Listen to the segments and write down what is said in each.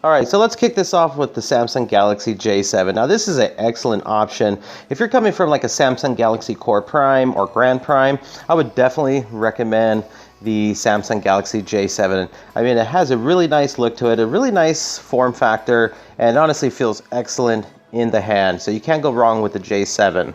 Alright, so let's kick this off with the Samsung Galaxy J7. Now this is an excellent option. If you're coming from like a Samsung Galaxy Core Prime or Grand Prime, I would definitely recommend the Samsung Galaxy J7. I mean, it has a really nice look to it, a really nice form factor, and honestly feels excellent in the hand. So you can't go wrong with the J7.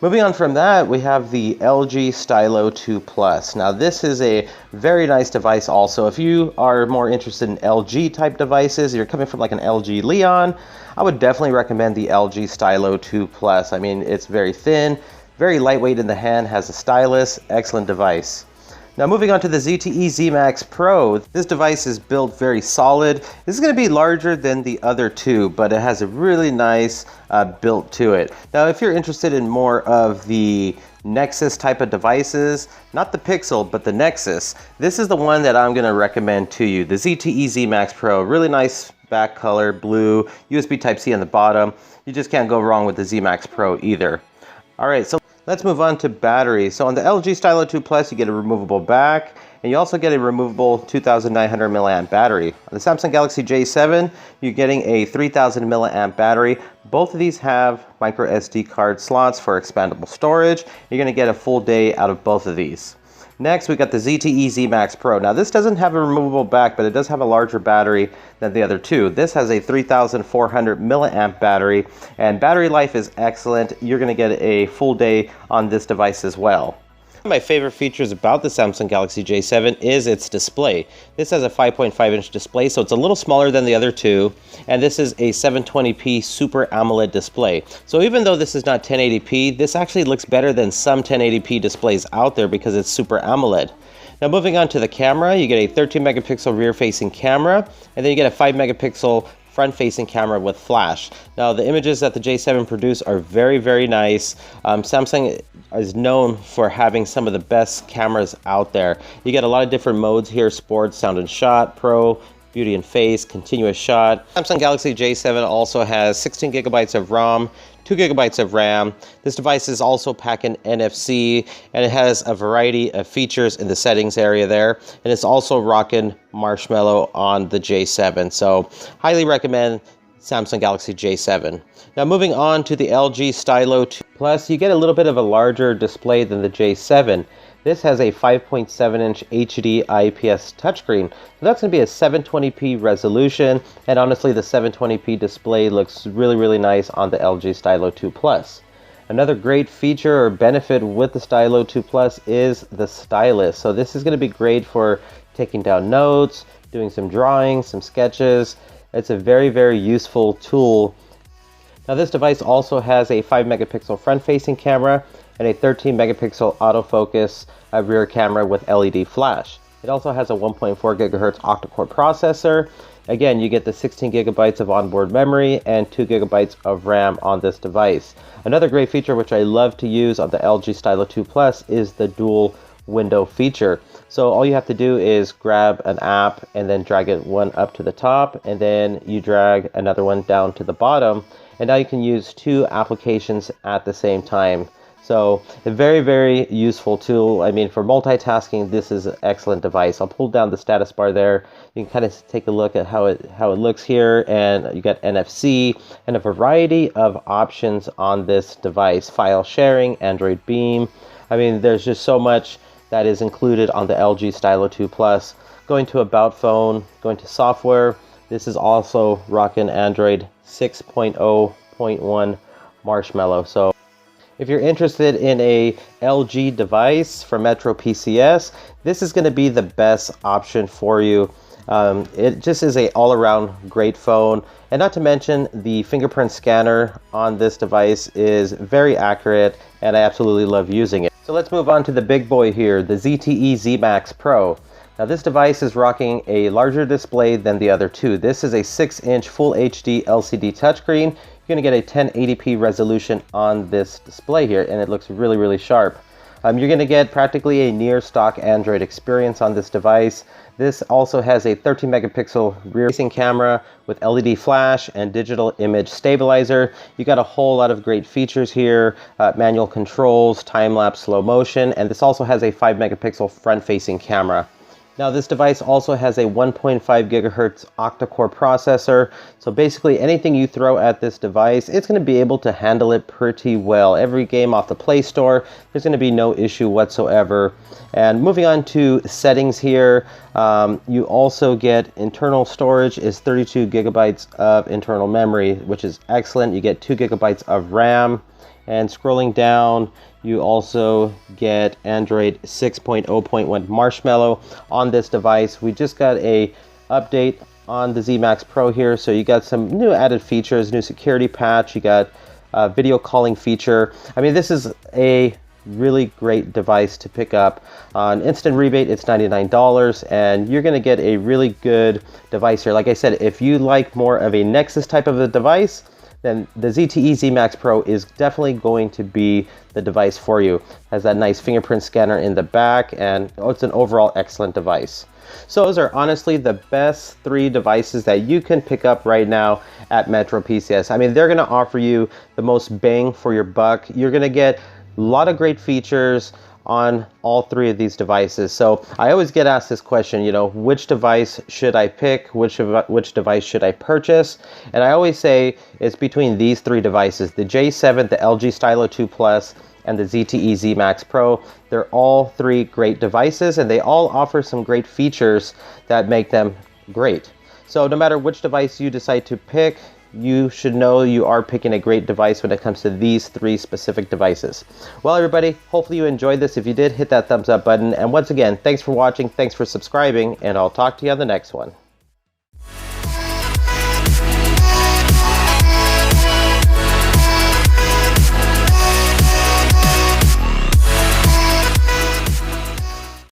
Moving on from that, we have the LG Stylo 2 Plus. Now this is a very nice device also. If you are more interested in LG type devices, you're coming from like an LG Leon, I would definitely recommend the LG Stylo 2 Plus. I mean, it's very thin, very lightweight in the hand, has a stylus, excellent device. Now moving on to the Zte Zmax Pro, this device is built very solid. This is going to be larger than the other two, but it has a really nice build to it. Now if you're interested in more of the Nexus type of devices, not the Pixel, but the Nexus, this is the one that I'm going to recommend to you. The Zte Zmax Pro, really nice back color, blue, USB Type-C on the bottom. You just can't go wrong with the Zmax Pro either. Alright, so let's move on to battery. So on the LG Stylo 2 Plus, you get a removable back, and you also get a removable 2,900 milliamp battery. On the Samsung Galaxy J7, you're getting a 3,000 milliamp battery. Both of these have micro SD card slots for expandable storage. You're going to get a full day out of both of these. Next, we got the Zte Zmax Pro. Now this doesn't have a removable back, but it does have a larger battery than the other two. This has a 3,400 milliamp battery, and battery life is excellent. You're going to get a full day on this device as well. One of my favorite features about the Samsung Galaxy J7 is its display. This has a 5.5-inch display, so it's a little smaller than the other two, and this is a 720p Super AMOLED display. So even though this is not 1080p, this actually looks better than some 1080p displays out there because it's Super AMOLED. Now moving on to the camera, you get a 13 megapixel rear-facing camera, and then you get a 5 megapixel front-facing camera with flash. Now the images that the J7 produce are very, very nice. Samsung is known for having some of the best cameras out there. You get a lot of different modes here: sports, sound and shot, pro, beauty and face, continuous shot. Samsung Galaxy J7 also has 16 gigabytes of ROM, 2 gigabytes of RAM. This device is also packing NFC, and it has a variety of features in the settings area there. And it's also rocking Marshmallow on the J7. So highly recommend Samsung Galaxy J7. Now moving on to the LG Stylo 2 Plus, you get a little bit of a larger display than the J7. This has a 5.7-inch HD IPS touchscreen. So that's going to be a 720p resolution, and honestly the 720p display looks really, really nice on the LG Stylo 2 Plus. Another great feature or benefit with the Stylo 2 Plus is the stylus. So this is going to be great for taking down notes, doing some drawings, some sketches. It's a very, very useful tool. Now this device also has a 5 megapixel front-facing camera and a 13 megapixel autofocus rear camera with LED flash. It also has a 1.4 gigahertz octa-core processor. Again, you get the 16 gigabytes of onboard memory and 2 gigabytes of RAM on this device. Another great feature which I love to use on the LG Stylo 2 Plus is the dual window feature. So all you have to do is grab an app and then drag it one up to the top, and then you drag another one down to the bottom, and now you can use two applications at the same time. So a very, very useful tool. I mean, for multitasking, this is an excellent device. I'll pull down the status bar there. You can kind of take a look at how it looks here, and you got NFC and a variety of options on this device. File sharing, Android Beam. I mean, there's just so much that is included on the LG Stylo 2 Plus. Going to About Phone, going to software. This is also rocking Android 6.0.1 Marshmallow. So if you're interested in a LG device from Metro PCS, this is going to be the best option for you. It just is a all-around great phone, and not to mention the fingerprint scanner on this device is very accurate, and I absolutely love using it. So let's move on to the big boy here, the Zte Zmax Pro. Now this device is rocking a larger display than the other two. This is a 6-inch Full HD LCD touchscreen. You're going to get a 1080p resolution on this display here, and it looks really, really sharp. You're going to get practically a near stock Android experience on this device. This also has a 13 megapixel rear-facing camera with LED flash and digital image stabilizer. You got a whole lot of great features here, manual controls, time-lapse slow motion, and this also has a 5 megapixel front-facing camera. Now this device also has a 1.5 gigahertz octa-core processor, so basically anything you throw at this device, it's going to be able to handle it pretty well. Every game off the Play Store, there's going to be no issue whatsoever. And moving on to settings here, you also get internal storage is 32 gigabytes of internal memory, which is excellent. You get 2 gigabytes of RAM. And scrolling down, you also get Android 6.0.1 Marshmallow on this device. We just got a update on the Zte Zmax Pro here, so you got some new added features, new security patch, you got a video calling feature. I mean, this is a really great device to pick up. On instant rebate, it's $99, and you're gonna get a really good device here. Like I said, if you like more of a Nexus type of a device, then the ZTE Zmax Pro is definitely going to be the device for you. It has that nice fingerprint scanner in the back, and it's an overall excellent device. So those are honestly the best 3 devices that you can pick up right now at Metro PCS. I mean, they're gonna offer you the most bang for your buck. You're gonna get a lot of great features on all 3 of these devices. So I always get asked this question, you know, which device should I pick? Which device should I purchase? And I always say it's between these 3 devices, the J7, the LG Stylo 2 Plus, and the ZTE Zmax Pro. They're all 3 great devices, and they all offer some great features that make them great. So no matter which device you decide to pick, you should know you are picking a great device when it comes to these 3 specific devices. Well, everybody, hopefully you enjoyed this. If you did, hit that thumbs up button. And once again, thanks for watching, thanks for subscribing, and I'll talk to you on the next one.